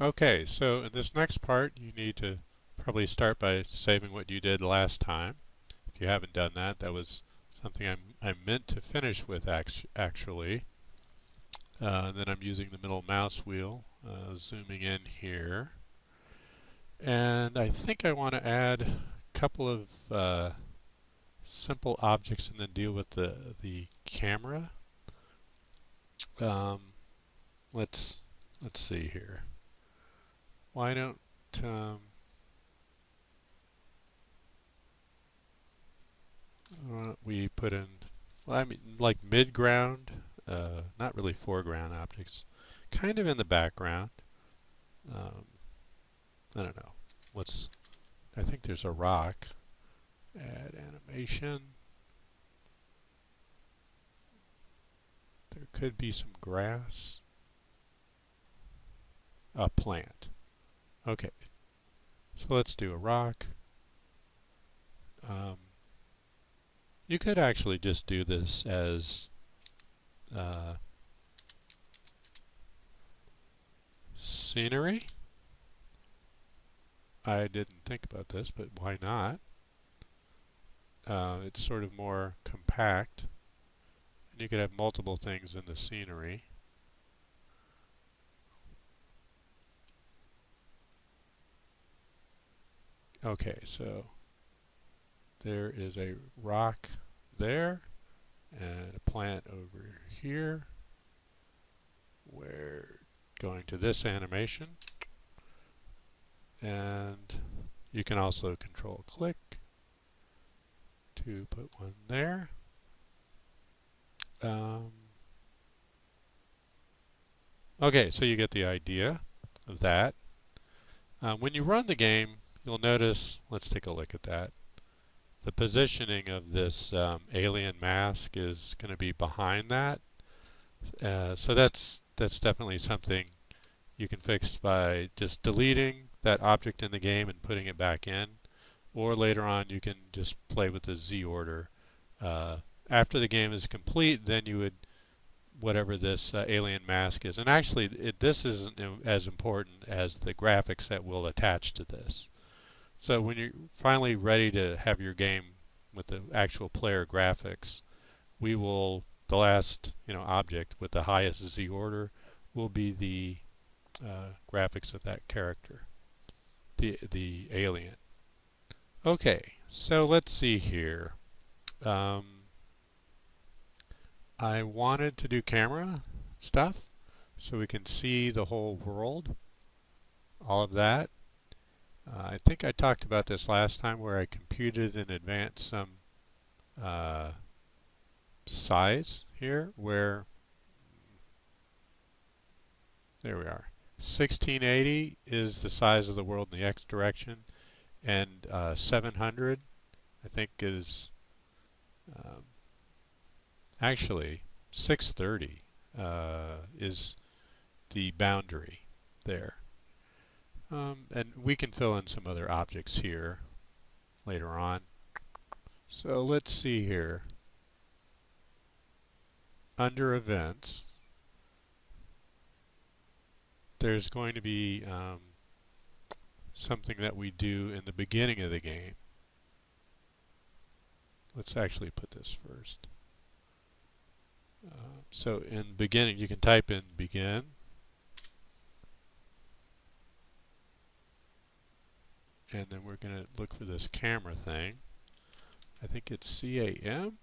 Okay, so in this next part, you need to probably start by saving what you did last time. If you haven't done that, that was something I meant to finish with actually. Then I'm using the middle mouse wheel, zooming in here. And I think I want to add a couple of simple objects and then deal with the camera. Um, let's see here. Why don't we put in, well, I mean, like mid-ground, not really foreground objects, kind of in the background. Um, I don't know. I think there's a rock. Add animation. There could be some grass. A plant. Okay, so let's do a rock. You could actually just do this as scenery. I didn't think about this, but why not? It's sort of more compact. And you could have multiple things in the scenery. Okay, so there is a rock there and a plant over here. We're going to this animation, and you can also control click to put one there. Okay, so you get the idea of that. When you run the game, you'll notice, let's take a look at that. The positioning of this alien mask is going to be behind that. So that's definitely something you can fix by just deleting that object in the game and putting it back in. Or later on, you can just play with the Z order. After the game is complete, then you would, whatever this alien mask is. And actually, this isn't as important as the graphics that will attach to this. So when you're finally ready to have your game with the actual player graphics, the last object with the highest Z order will be the graphics of that character, the alien. Okay, so let's see here. I wanted to do camera stuff so we can see the whole world, all of that. I think I talked about this last time where I computed in advance some size here where, there we are. 1680 is the size of the world in the X direction, and 700 I think is actually 630 is the boundary there. And we can fill in some other objects here later on. So let's see here. Under events, there's going to be something that we do in the beginning of the game. Let's actually put this first. So in beginning, you can type in begin. And then we're going to look for this camera thing. I think it's CAM.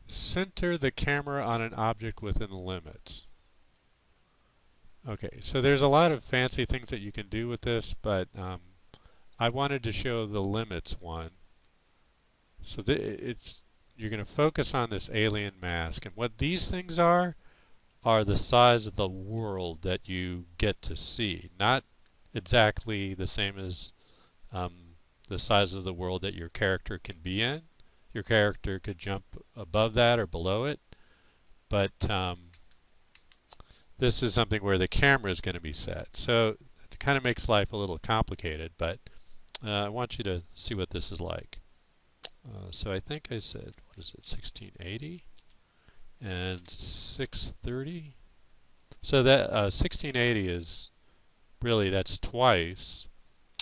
Center the camera on an object within the limits. Okay, so there's a lot of fancy things that you can do with this, but I wanted to show the limits one. So you're going to focus on this alien mask, and what these things are the size of the world that you get to see. Not exactly the same as the size of the world that your character can be in. Your character could jump above that or below it, but this is something where the camera is going to be set. So it kind of makes life a little complicated, but I want you to see what this is like. So I think I said, what is it, 1680? and 630. So that 1680 is really, that's twice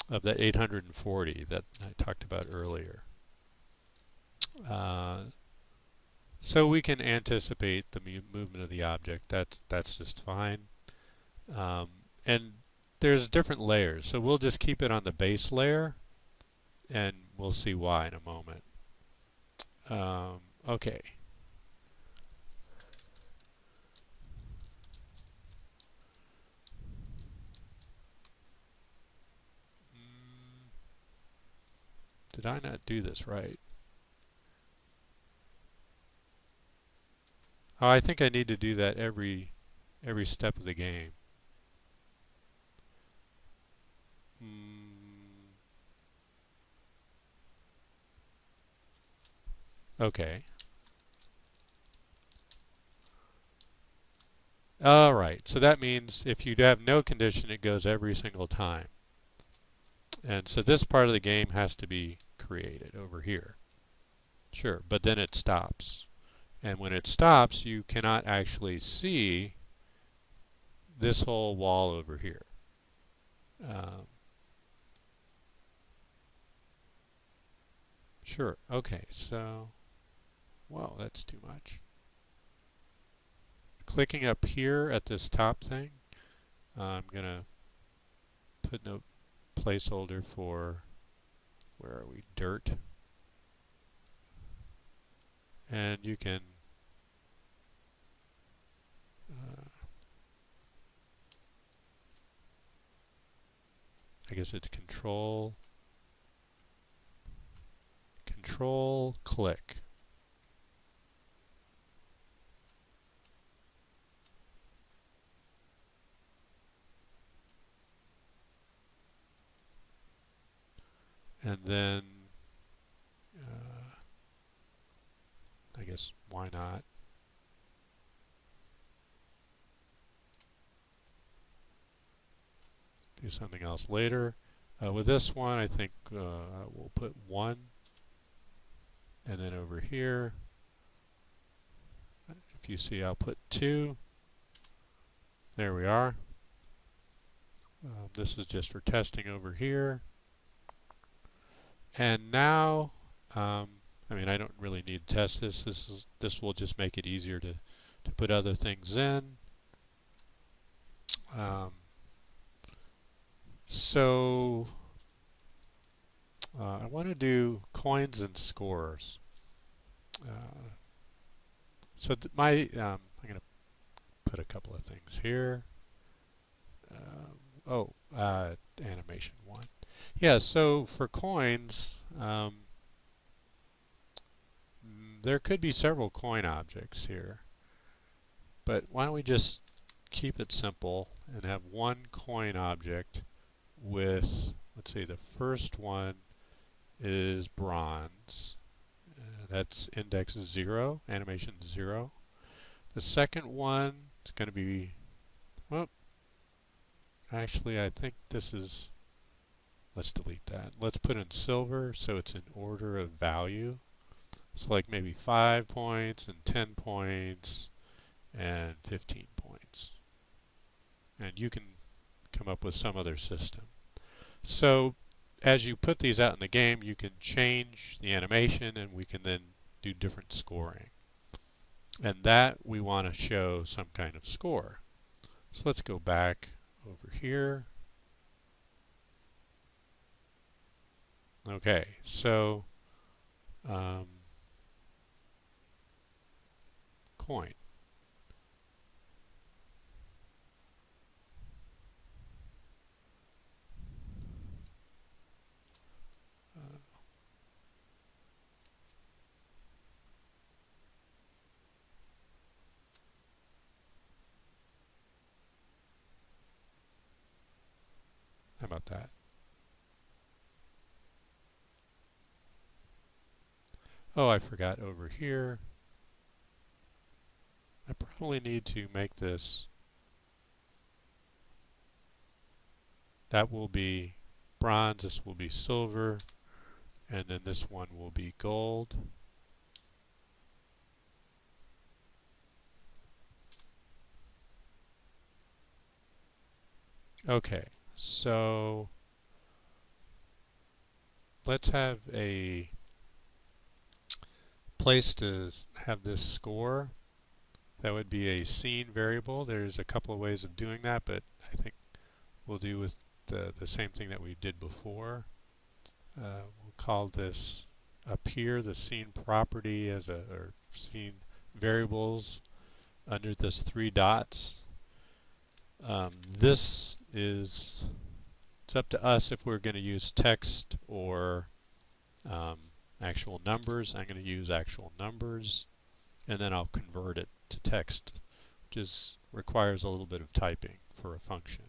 of the 840 that I talked about earlier. So we can anticipate the movement of the object. That's just fine. And there's different layers, so we'll just keep it on the base layer, and we'll see why in a moment. Okay. Did I not do this right? Oh, I think I need to do that every step of the game. Okay. Alright, so that means if you have no condition, it goes every single time. And so this part of the game has to be created over here. Sure, but then it stops. And when it stops, you cannot actually see this whole wall over here. Sure, okay, so, well, that's too much. Clicking up here at this top thing, I'm going to put no placeholder for, where are we, dirt. And you can I guess it's control click. And then I guess why not? Do something else later. With this one, I think we'll put 1. And then over here, if you see, I'll put 2. There we are. This is just for testing over here. And now, I mean, I don't really need to test this. This will just make it easier to put other things in. So I want to do coins and scores. So I'm going to put a couple of things here. Animation 1. Yeah, so for coins, there could be several coin objects here. But why don't we just keep it simple and have one coin object with, let's see, the first one is bronze. That's index 0, animation 0. The second one is going to be, well, actually I think this is, let's delete that. Let's put in silver so it's in order of value. So like maybe 5 points and 10 points and 15 points. And you can come up with some other system. So as you put these out in the game, you can change the animation and we can then do different scoring. And that we want to show some kind of score. So let's go back over here. Okay, so coin. How about that? Oh, I forgot over here. I probably need to make this, that will be bronze, this will be silver, and then this one will be gold. Okay, so let's have a place to have this score. That would be a scene variable. There's a couple of ways of doing that, but I think we'll do with the same thing that we did before. We'll call this up here the scene property as a, or scene variables under this three dots. This is, it's up to us if we're going to use text or actual numbers. I'm going to use actual numbers, and then I'll convert it to text, which requires a little bit of typing for a function.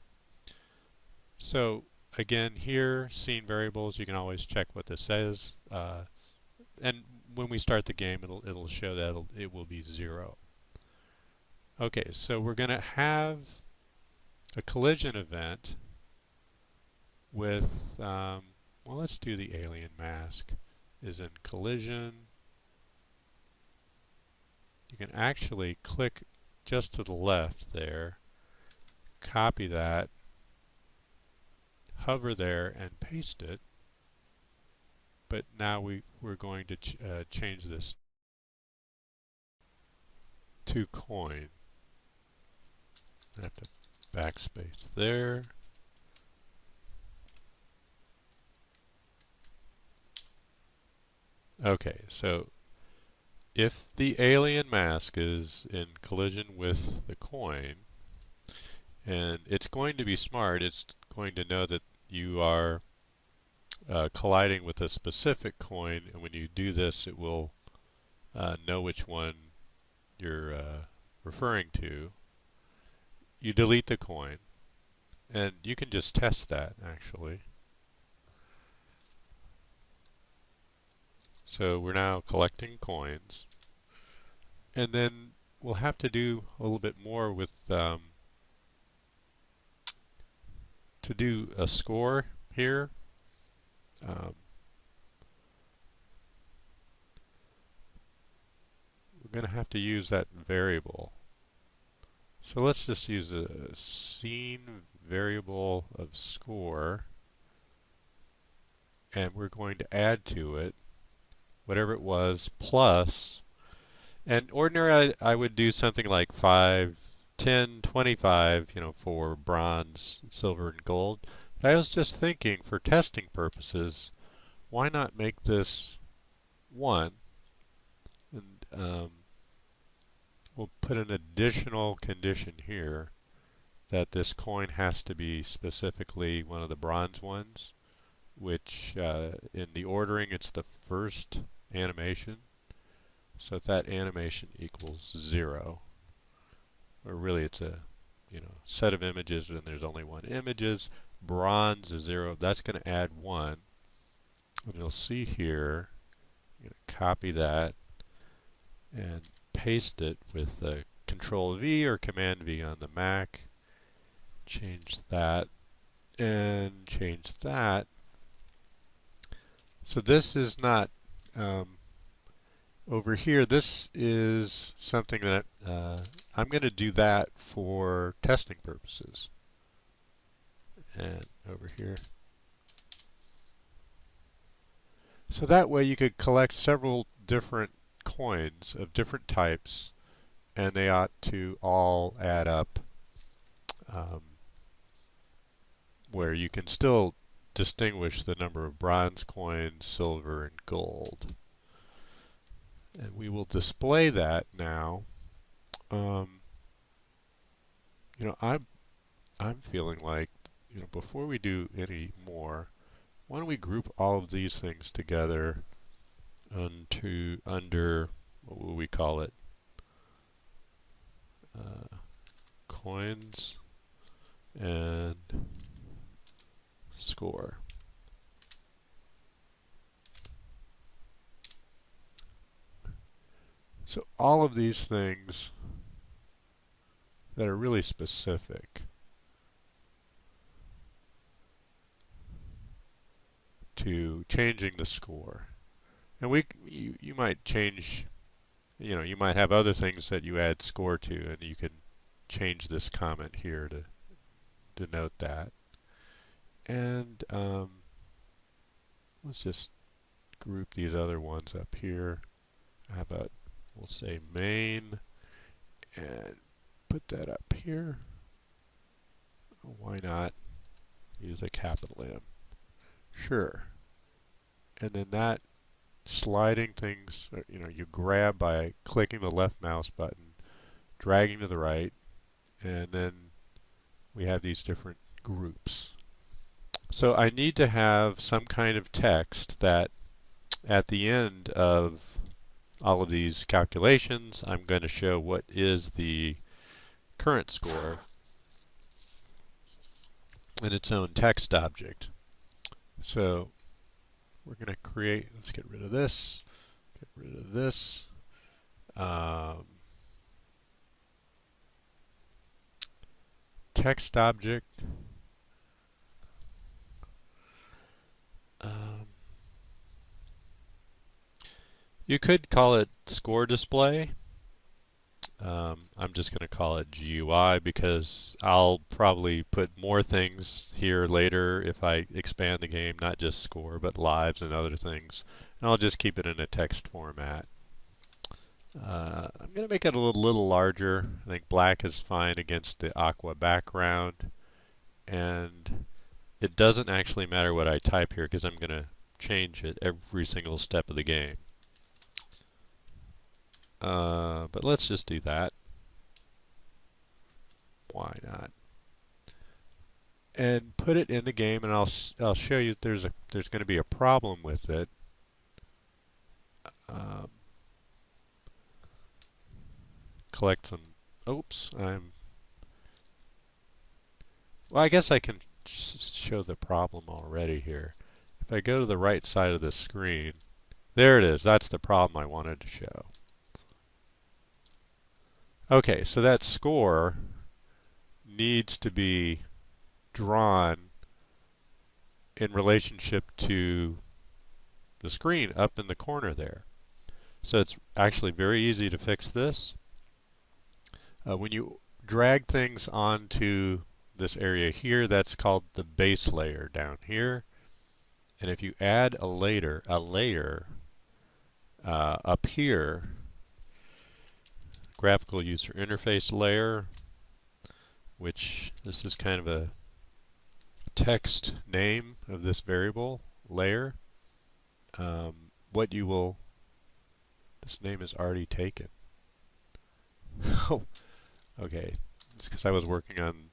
So again, here, scene variables, you can always check what this says, and when we start the game, it'll show that it will be 0. Okay, so we're going to have a collision event with, well, let's do the alien mask is in collision. You can actually click just to the left there, copy that, hover there and paste it. But now we're going to change this to coin. I have to backspace there. Okay, so if the alien mask is in collision with the coin, and it's going to be smart, it's going to know that you are colliding with a specific coin, and when you do this, it will know which one you're referring to. You delete the coin, and you can just test that actually. So we're now collecting coins, and then we'll have to do a little bit more with to do a score here. We're going to have to use that variable. So let's just use a scene variable of score, and we're going to add to it whatever it was plus, and ordinarily I would do something like 5, 10, 25, you know, for bronze, silver, and gold. But I was just thinking, for testing purposes, why not make this 1? And we'll put an additional condition here that this coin has to be specifically one of the bronze ones, which in the ordering it's the first animation. So if that animation equals 0, or really it's a set of images and there's only one images, bronze is 0, that's going to add 1. And you'll see here, I'm going to copy that and paste it with Control V or Command V on the Mac. Change that and change that. So this is not over here. This is something that I'm going to do that for testing purposes. And over here. So that way you could collect several different coins of different types, and they ought to all add up, where you can still distinguish the number of bronze coins, silver, and gold. And we will display that now. I'm feeling like, before we do any more, why don't we group all of these things together under, what will we call it? Coins and score. So all of these things that are really specific to changing the score. And you might change, you might have other things that you add score to, and you can change this comment here to denote that. And let's just group these other ones up here. How about we'll say main and put that up here. Why not use a capital M? Sure. And then that sliding things, you grab by clicking the left mouse button, dragging to the right, and then we have these different groups. So I need to have some kind of text that at the end of all of these calculations, I'm going to show what is the current score in its own text object. So we're going to create, let's get rid of this, get rid of this. Text object. You could call it score display. I'm just going to call it GUI because I'll probably put more things here later if I expand the game, not just score, but lives and other things. And I'll just keep it in a text format. I'm going to make it a little larger. I think black is fine against the aqua background. And it doesn't actually matter what I type here because I'm going to change it every single step of the game. But let's just do that. Why not? And put it in the game, and I'll show you there's going to be a problem with it. Collect some. Oops, well, I guess I can show the problem already here. If I go to the right side of the screen, there it is. That's the problem I wanted to show. Okay, so that score needs to be drawn in relationship to the screen up in the corner there. So it's actually very easy to fix this. When you drag things onto this area here, that's called the base layer down here. And if you add a layer up here, graphical user interface layer, which this is kind of a text name of this variable layer. This name is already taken. Oh, okay. It's because I was working on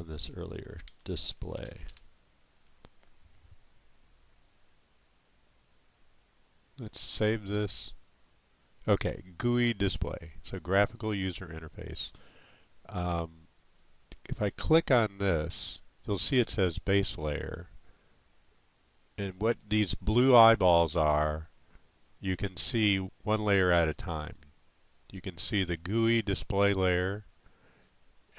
this earlier. Display. Let's save this. Okay, GUI display. So graphical user interface. If I click on this, you'll see it says base layer. And what these blue eyeballs are, you can see one layer at a time. You can see the GUI display layer,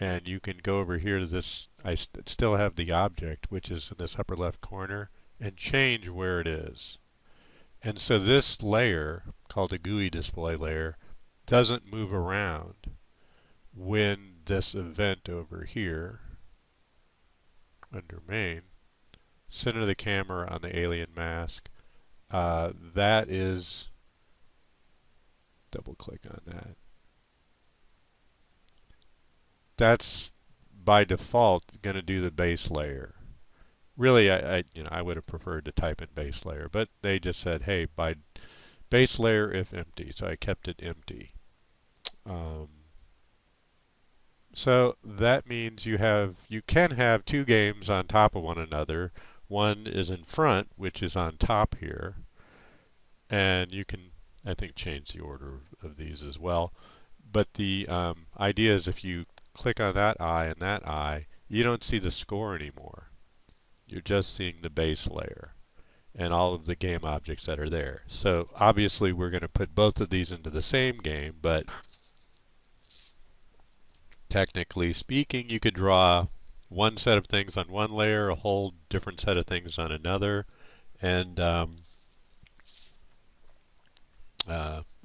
and you can go over here to this. I still have the object, which is in this upper left corner, and change where it is. And so this layer, called the GUI display layer, doesn't move around when this event over here, under main, center the camera on the alien mask, that is, double click on that. That's by default going to do the base layer. Really, I would have preferred to type in base layer, but they just said, hey, by base layer if empty, so I kept it empty. So that means you can have two games on top of one another. One is in front, which is on top here, and you can, I think, change the order of these as well. But the idea is if you click on that eye and that eye, you don't see the score anymore. You're just seeing the base layer and all of the game objects that are there. So obviously we're going to put both of these into the same game, but technically speaking, you could draw one set of things on one layer, a whole different set of things on another, and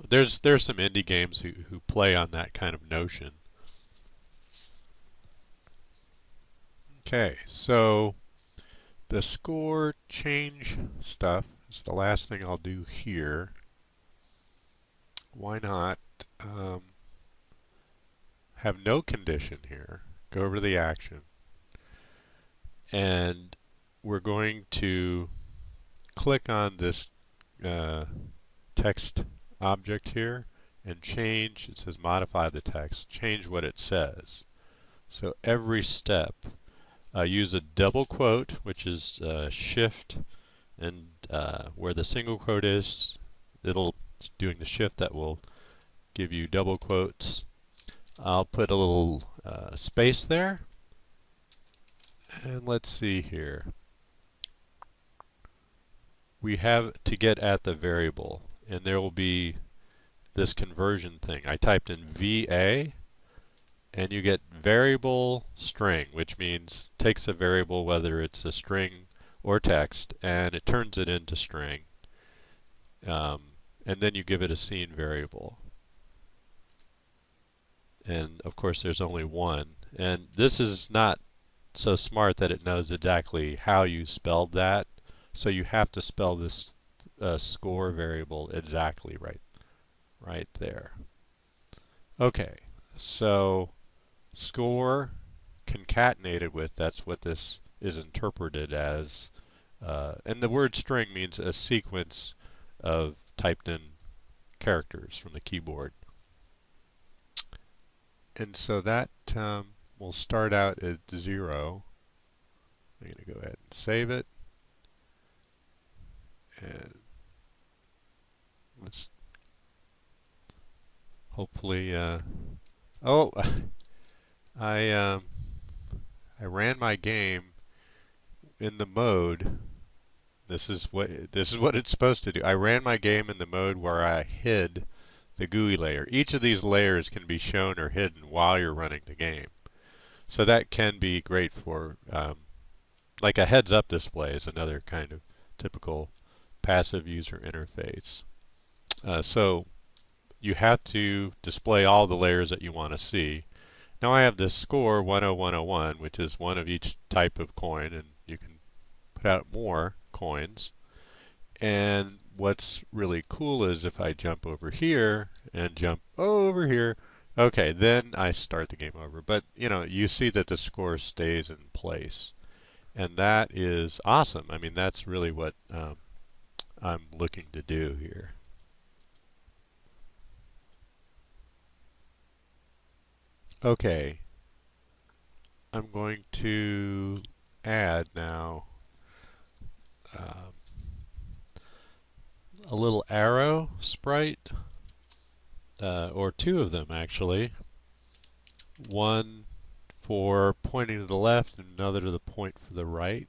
there's some indie games who play on that kind of notion. Okay, so the score change stuff is the last thing I'll do here. Why not have no condition here? Go over to the action, and we're going to click on this text object here and change. It says modify the text. Change what it says. So every step, use a double quote, which is shift, and where the single quote is, it'll doing the shift that will give you double quotes. I'll put a little space there, and let's see here. We have to get at the variable, and there will be this conversion thing. I typed in VA, and you get variable string, which means takes a variable, whether it's a string or text, and it turns it into string. And then you give it a scene variable. And of course there's only one. And this is not so smart that it knows exactly how you spelled that. So you have to spell this score variable exactly right there. Okay, so score concatenated with, that's what this is interpreted as. And the word string means a sequence of typed in characters from the keyboard. And so that will start out at 0. I'm going to go ahead and save it. And let's hopefully, oh, I ran my game in the mode. This is what it's supposed to do. I ran my game in the mode where I hid the GUI layer. Each of these layers can be shown or hidden while you're running the game. So that can be great for, like a heads-up display is another kind of typical passive user interface. So you have to display all the layers that you want to see. Now I have this score 10101, which is one of each type of coin, and you can put out more coins. And what's really cool is if I jump over here and jump over here, okay, then I start the game over. But you know, you see that the score stays in place, and that is awesome. I mean, that's really what I'm looking to do here. Okay, I'm going to add now a little arrow sprite, or two of them actually. One for pointing to the left and another to the point for the right.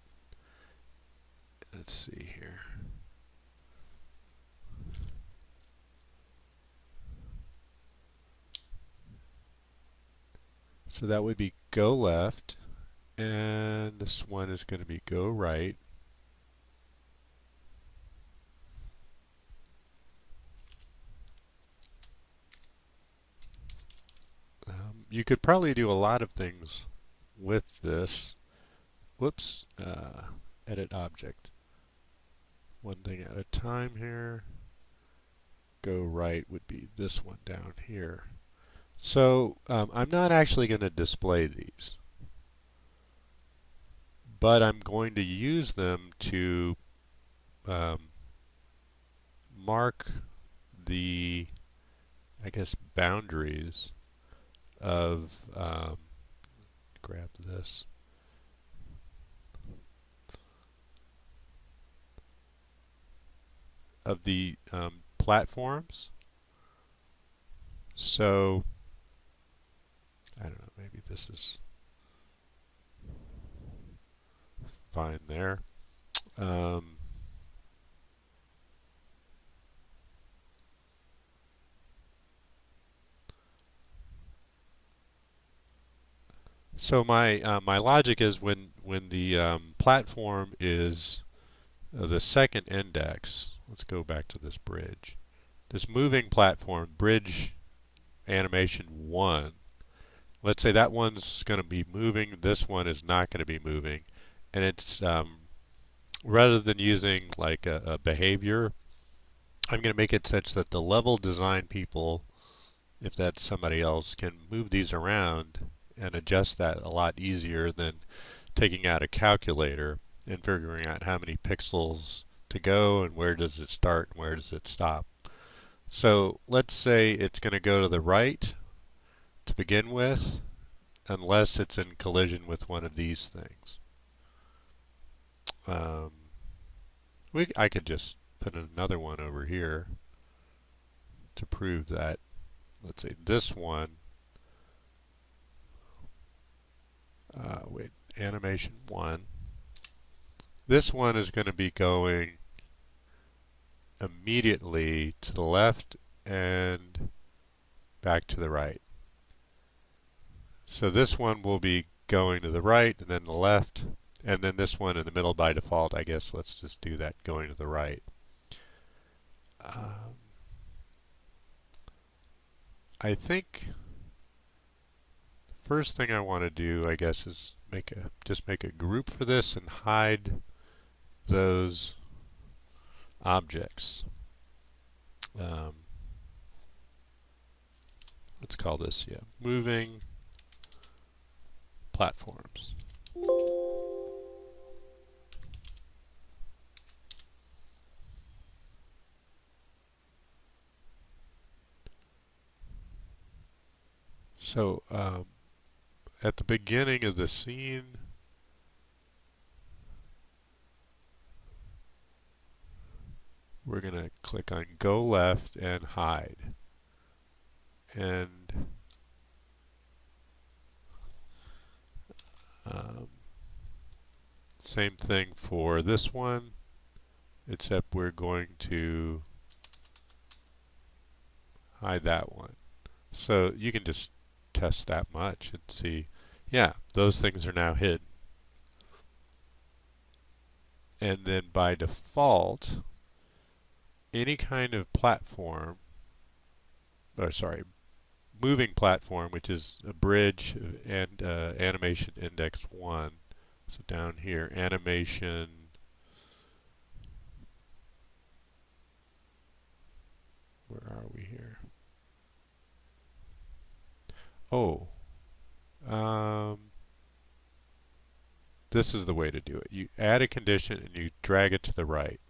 Let's see here. So that would be go left, and this one is going to be go right. You could probably do a lot of things with this. Whoops, edit object. One thing at a time here. Go right would be this one down here. So I'm not actually going to display these, but I'm going to use them to mark the, I guess, boundaries of, grab this, of the platforms. So I don't know, maybe this is fine there. So my logic is when the platform is the second index. Let's go back to this bridge. This moving platform, bridge animation 1, let's say that one's going to be moving, this one is not going to be moving, and it's rather than using like a behavior, I'm going to make it such that the level design people, if that's somebody else, can move these around and adjust that a lot easier than taking out a calculator and figuring out how many pixels to go and where does it start and where does it stop. So let's say it's going to go to the right to begin with, unless it's in collision with one of these things. Um, I could just put another one over here to prove that. Let's say this one, animation 1. This one is going to be going immediately to the left and back to the right. So this one will be going to the right and then the left, and then this one in the middle by default, I guess let's just do that going to the right. I think the first thing I want to do, I guess, is just make a group for this and hide those objects. Let's call this, moving platforms. So at the beginning of the scene, we're going to click on Go Left and Hide. And same thing for this one, except we're going to hide that one. So you can just test that much and see, yeah, those things are now hidden. And then by default, any kind of platform, or sorry, moving platform, which is a bridge and animation index 1. So down here, animation, where are we here? Oh, this is the way to do it. You add a condition and you drag it to the right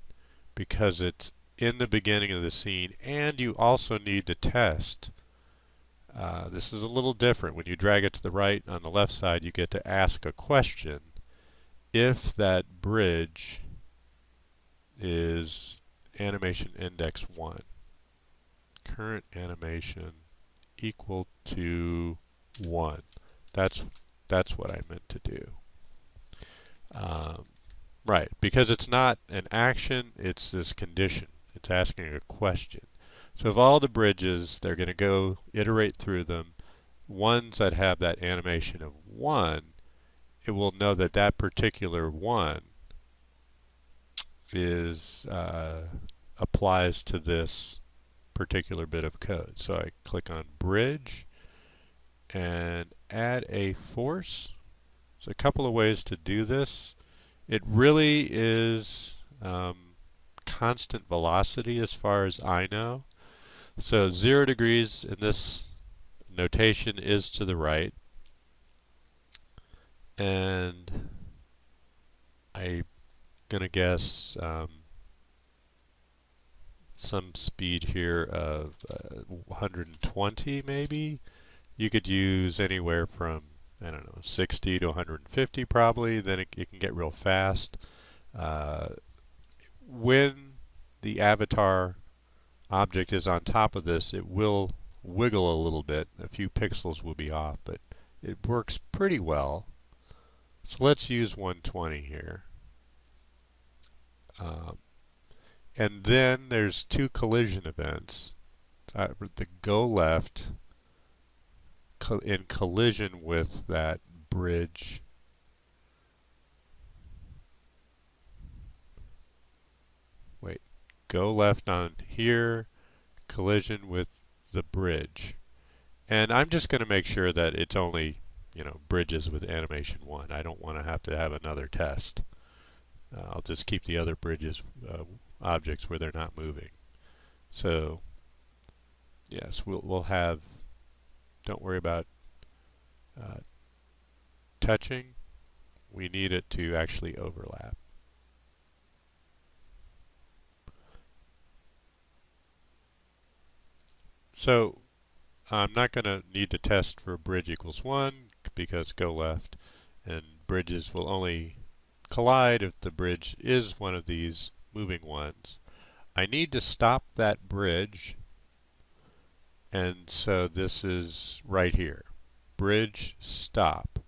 because it's in the beginning of the scene, and you also need to test. This is a little different. When you drag it to the right, on the left side, you get to ask a question. If that bridge is animation index 1, current animation equal to 1. That's what I meant to do. Right, because it's not an action, it's this condition. It's asking a question. So of all the bridges, they're going to go iterate through them. Ones that have that animation of 1, it will know that that particular 1 is applies to this particular bit of code. So I click on bridge and add a force. There's a couple of ways to do this. It really is constant velocity as far as I know. So 0 degrees in this notation is to the right. And I'm going to guess some speed here of 120 maybe. You could use anywhere from, I don't know, 60 to 150 probably. Then it can get real fast. When the avatar object is on top of this, it will wiggle a little bit. A few pixels will be off, but it works pretty well. So let's use 120 here. And then there's 2 collision events. The go left in collision with that bridge. Wait, go left on here, collision with the bridge. And I'm just going to make sure that it's only, bridges with animation 1. I don't want to have another test. I'll just keep the other bridges objects where they're not moving. So yes, we'll have, don't worry about uh, touching. We need it to actually overlap. So I'm not going to need to test for bridge equals 1 because go left, and bridges will only collide if the bridge is one of these moving ones. I need to stop that bridge, and so this is right here. Bridge stop.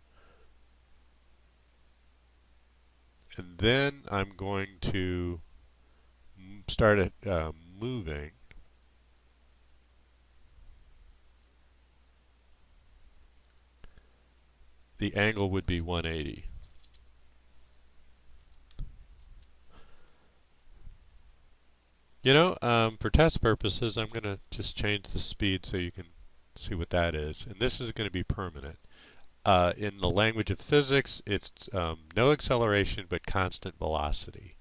And then I'm going to start it moving. The angle would be 180. For test purposes, I'm going to just change the speed so you can see what that is. And this is going to be permanent. In the language of physics, it's no acceleration but constant velocity.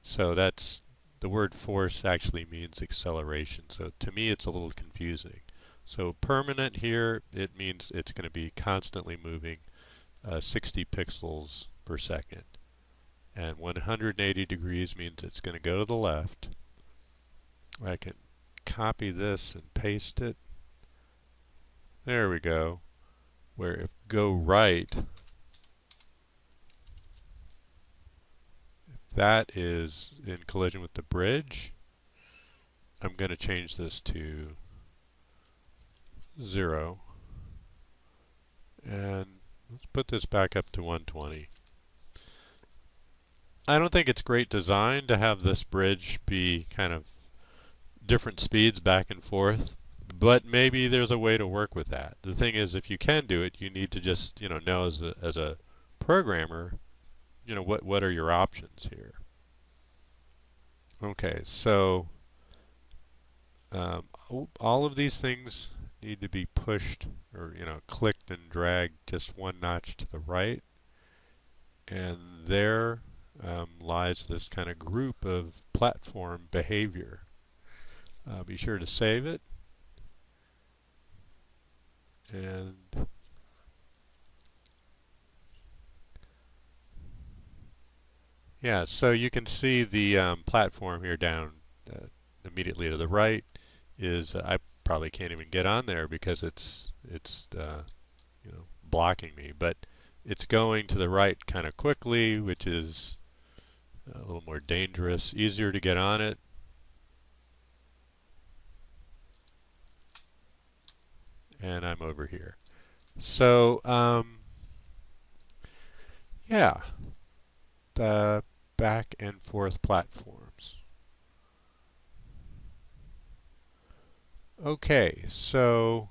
So that's, the word force actually means acceleration. So to me, it's a little confusing. So permanent here, it means it's going to be constantly moving 60 pixels per second. And 180 degrees means it's going to go to the left. I can copy this and paste it. There we go. Where if go right, if that is in collision with the bridge, I'm going to change this to 0. And let's put this back up to 120. I don't think it's great design to have this bridge be kind of different speeds back and forth, but maybe there's a way to work with that. The thing is, if you can do it, you need to just, know as a programmer, what are your options here. Okay, so all of these things need to be pushed or, clicked and dragged just one notch to the right. And there lies this kind of group of platform behavior. Be sure to save it. And yeah, so you can see the platform here down immediately to the right is, I probably can't even get on there because it's blocking me, but it's going to the right kind of quickly, which is a little more dangerous, easier to get on it. And I'm over here. So, yeah, the back and forth platforms. Okay, so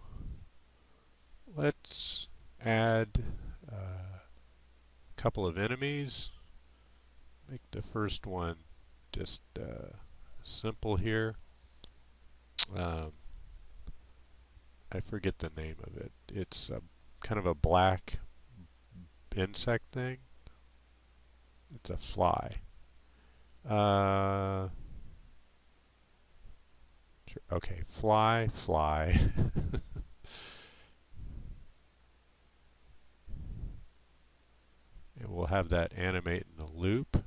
let's add a couple of enemies. Make the first one just simple here. I forget the name of it. It's kind of a black insect thing. It's a fly. Sure. Okay, fly. And we'll have that animate in a loop.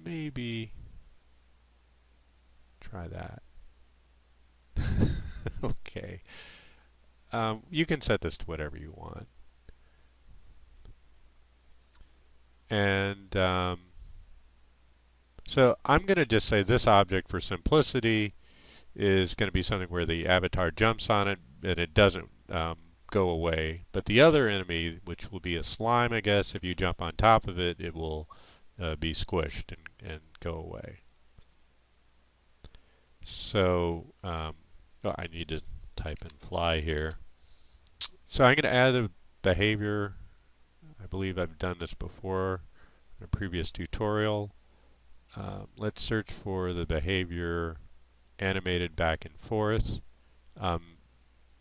Maybe try that. Okay. You can set this to whatever you want. And so I'm going to just say this object for simplicity is going to be something where the avatar jumps on it and it doesn't go away. But the other enemy, which will be a slime, I guess, if you jump on top of it, it will be squished and go away. So I need to type in fly here. So I'm going to add a behavior. I believe I've done this before in a previous tutorial. Let's search for the behavior animated back and forth. Um,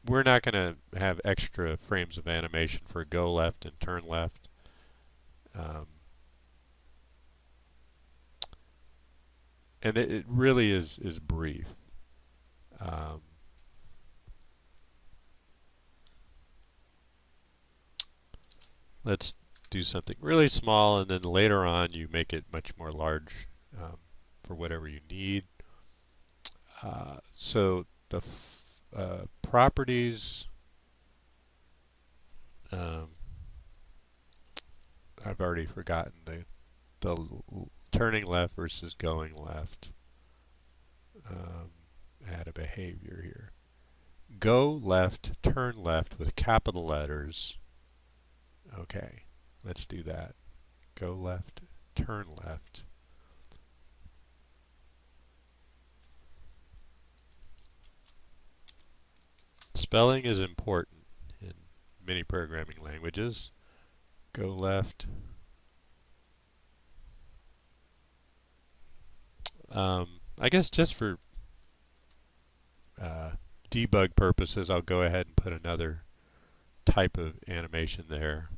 we're not going to have extra frames of animation for go left and turn left. Um, and it really is brief. Um, let's do something really small, and then later on you make it much more large for whatever you need. So the properties, um, I've already forgotten the turning left versus going left. Add a behavior here. Go left, turn left with capital letters. Okay, let's do that. Go left, turn left. Spelling is important in many programming languages. Go left. I guess just for debug purposes, I'll go ahead and put another type of animation there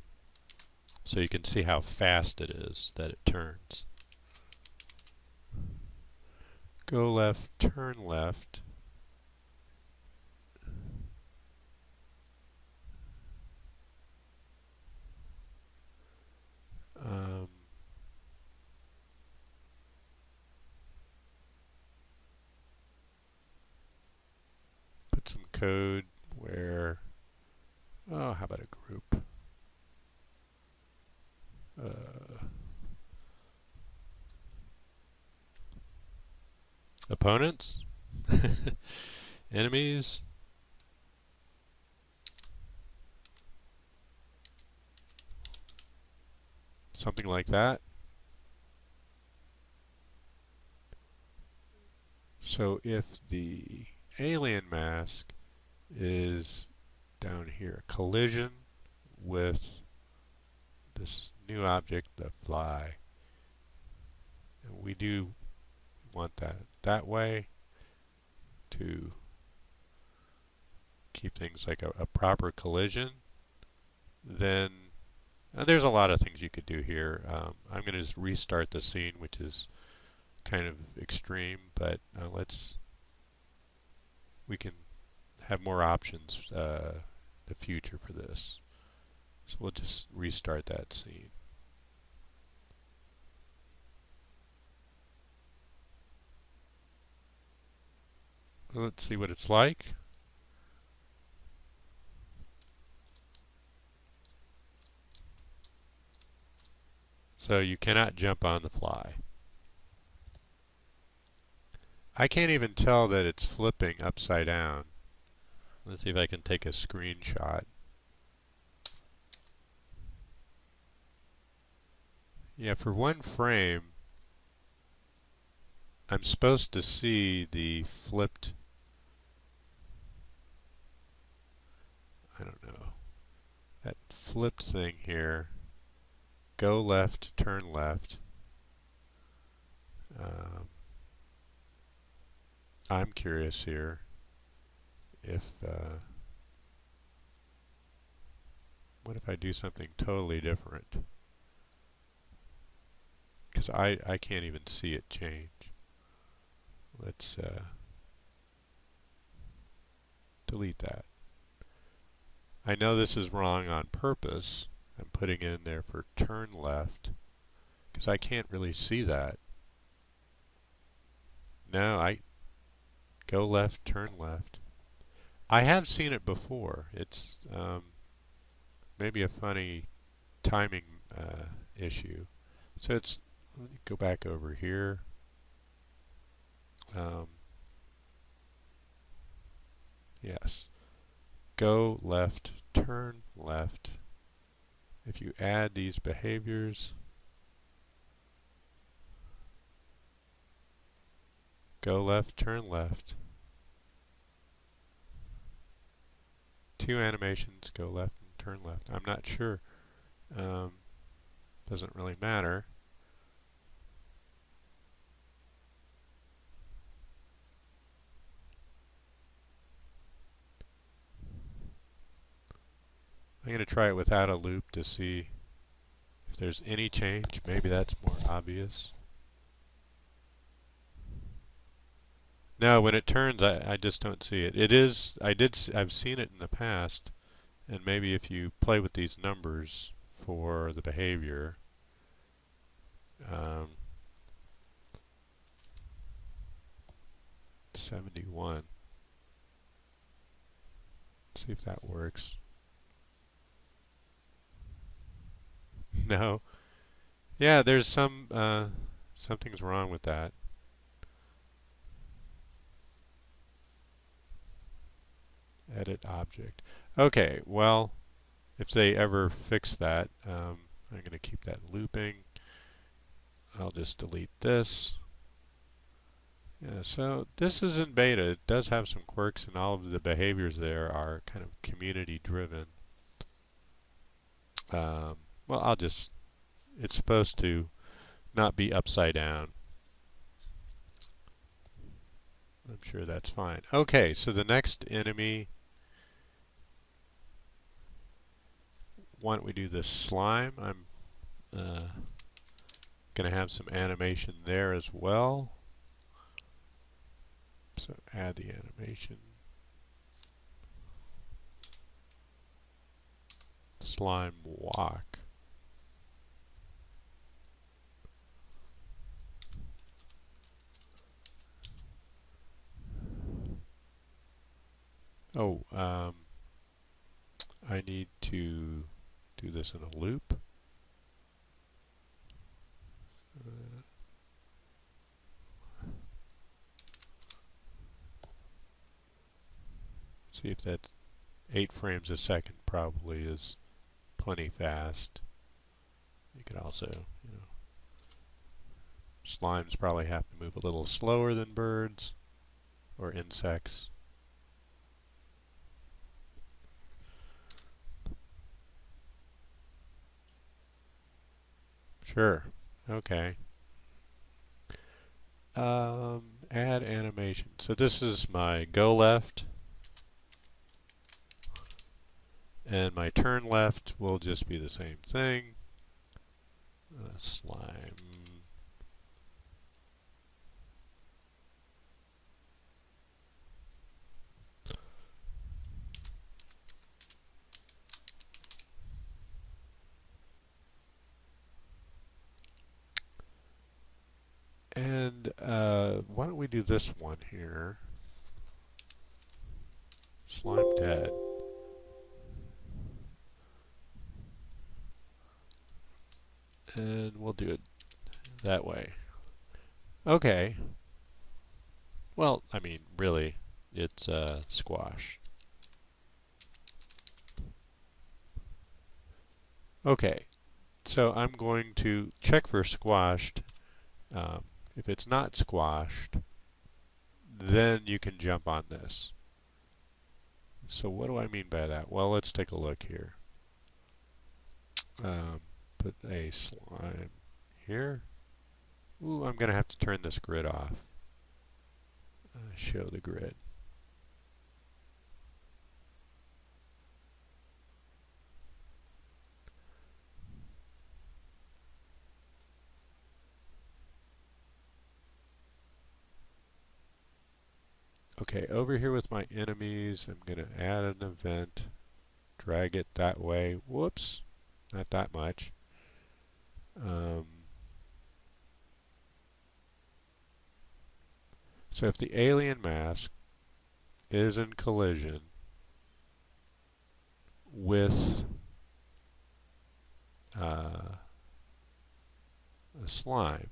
so you can see how fast it is that it turns. Go left, turn left. Put some code where, oh, how about a group? Opponents? Enemies? Something like that. So if the alien mask is down here, collision with this new object, the fly, and we do want that way to keep things like a proper collision, then there's a lot of things you could do here. I'm going to just restart the scene, which is kind of extreme, but we can have more options the future for this. So we'll just restart that scene. Let's see what it's like. So you cannot jump on the fly. I can't even tell that it's flipping upside down. Let's see if I can take a screenshot. Yeah, for one frame, I'm supposed to see the flipped, I don't know, that flipped thing here. Go left, turn left. I'm curious here if, what if I do something totally different? Because I can't even see it change. Let's delete that. I know this is wrong on purpose. I'm putting it in there for turn left because I can't really see that. No, I go left, turn left. I have seen it before. It's maybe a funny timing issue. So let me go back over here. Yes. Go left, turn left. If you add these behaviors, go left, turn left. Two animations, go left and turn left. I'm not sure. Doesn't really matter. to try it without a loop to see if there's any change. Maybe that's more obvious. No, when it turns, I just don't see it. It is, I've seen it in the past, and maybe if you play with these numbers for the behavior, 71. Let's see if that works. No. Yeah, there's something's wrong with that. Edit object. Okay, well, if they ever fix that, I'm going to keep that looping. I'll just delete this. Yeah, so this is in beta. It does have some quirks, and all of the behaviors there are kind of community driven. Well, it's supposed to not be upside down. I'm sure that's fine. Okay, so the next enemy, why don't we do this slime? I'm going to have some animation there as well. So add the animation. Slime walk. Oh, I need to do this in a loop. See if that's 8 frames a second probably is plenty fast. You could also, slimes probably have to move a little slower than birds or insects. Sure. Okay. Add animation. So this is my go left, and my turn left will just be the same thing. Slime. And why don't we do this one here? Slime dead. And we'll do it that way. Okay. Well, I mean, really, it's squash. Okay. So I'm going to check for squashed. If it's not squashed, then you can jump on this. So what do I mean by that? Well, let's take a look here. Put a slime here. Ooh, I'm going to have to turn this grid off. Show the grid. Okay, over here with my enemies, I'm going to add an event, drag it that way. Whoops, not that much. So if the alien mask is in collision with a slime,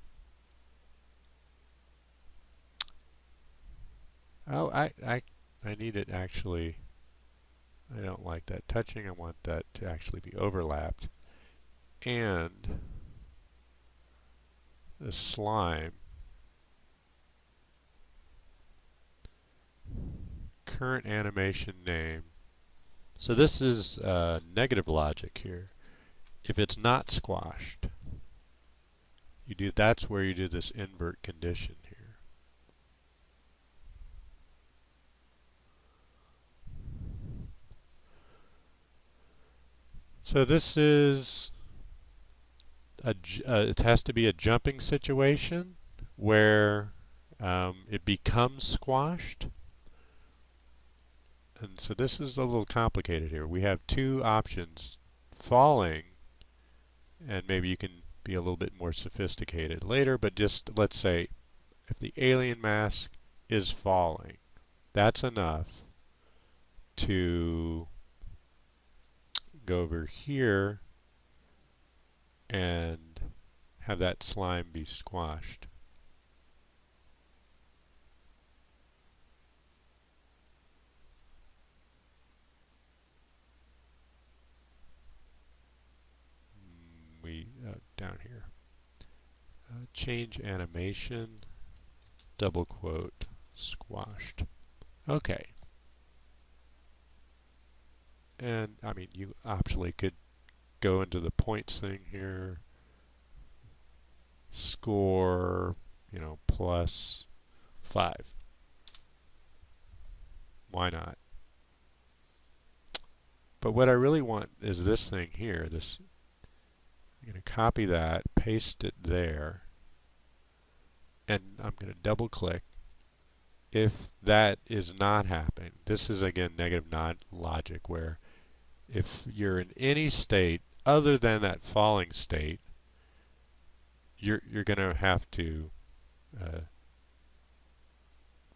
oh, I need it actually, I don't like that touching, I want that to actually be overlapped. And the slime, current animation name. So this is negative logic here. If it's not squashed, that's where you do this invert condition here. So this is it has to be a jumping situation where it becomes squashed. And so this is a little complicated here. We have two options: falling, and maybe you can be a little bit more sophisticated later, but just let's say if the alien mask is falling, that's enough to go over here and have that slime be squashed. Down here. Change animation, double quote, squashed. Okay. And I mean, you optionally could go into the points thing here. Score, +5. Why not? But what I really want is this thing here. I'm going to copy that, paste it there, and I'm going to double click. If that is not happening, this is again negative not logic, where if you're in any state other than that falling state, you're going to have to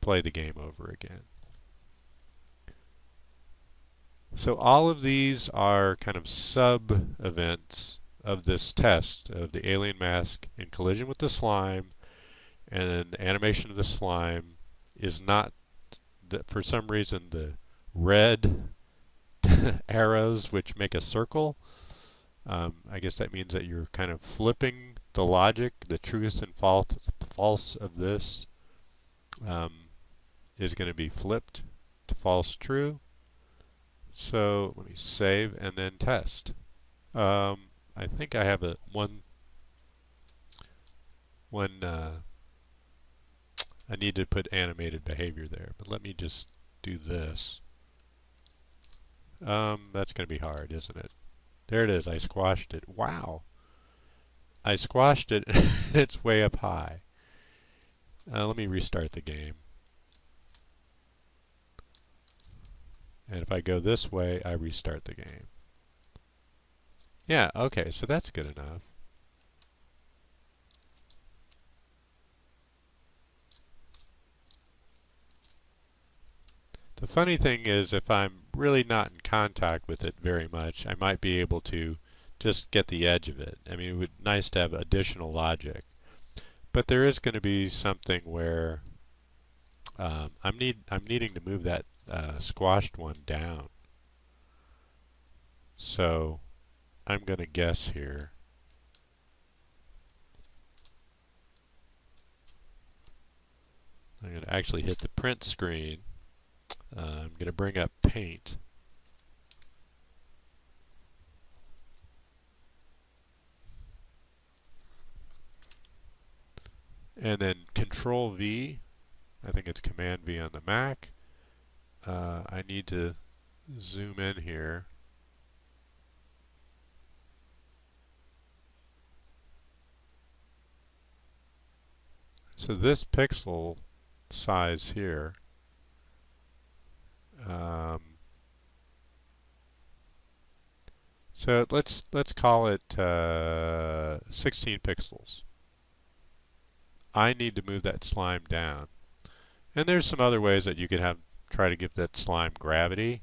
play the game over again. So all of these are kind of sub-events of this test of the alien mask in collision with the slime, and the animation of the slime is not, for some reason, the red arrows which make a circle. I guess that means that you're kind of flipping the logic, the truth and false of this is going to be flipped to false true. So let me save and then test. I think I have I need to put animated behavior there, but let me just do this. That's going to be hard, isn't it? There it is. I squashed it. Wow. I squashed it and it's way up high. Let me restart the game. And if I go this way, I restart the game. Yeah, okay, so that's good enough. The funny thing is, if I'm really not in contact with it very much, I might be able to just get the edge of it. I mean, it would be nice to have additional logic. But there is going to be something where I'm needing to move that squashed one down. So I'm going to guess here. I'm going to actually hit the print screen. I'm going to bring up Paint. And then Control V. I think it's Command V on the Mac. I need to zoom in here. So this pixel size here, so let's call it 16 pixels. I need to move that slime down. And there's some other ways that you could try to give that slime gravity.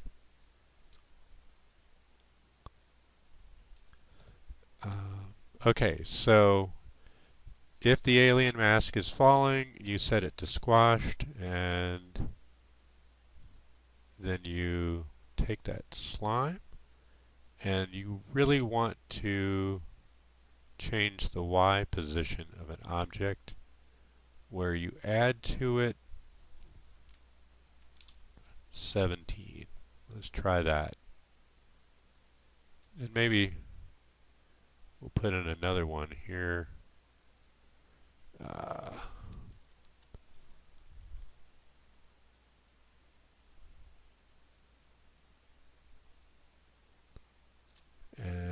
Okay, so if the alien mask is falling, you set it to squashed, and then you take that slime, and you really want to change the Y position of an object, where you add to it 17. Let's try that. And maybe we'll put in another one here. And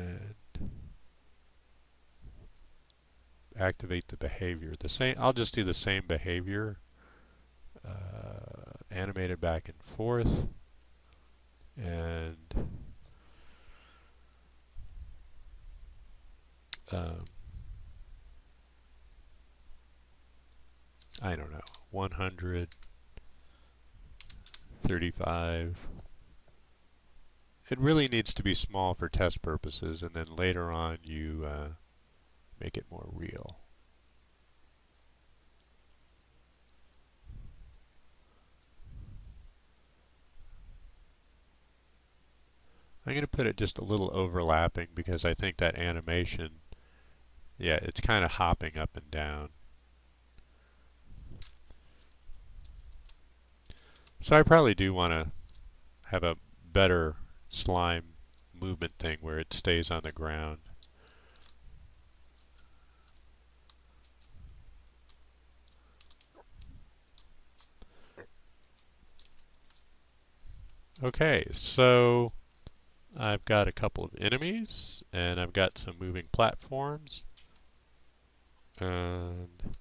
activate the behavior. The same. I'll just do the same behavior, animated back and forth, and I don't know, 135. It really needs to be small for test purposes, and then later on you make it more real. I'm going to put it just a little overlapping because I think that animation, yeah, it's kind of hopping up and down. So I probably do want to have a better slime movement thing where it stays on the ground. Okay, so I've got a couple of enemies and I've got some moving platforms, and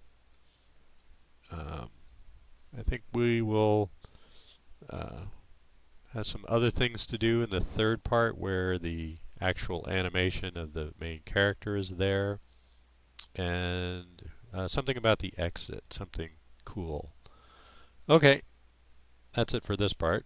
I think we will have some other things to do in the third part where the actual animation of the main character is there, and something about the exit, something cool. Okay, that's it for this part.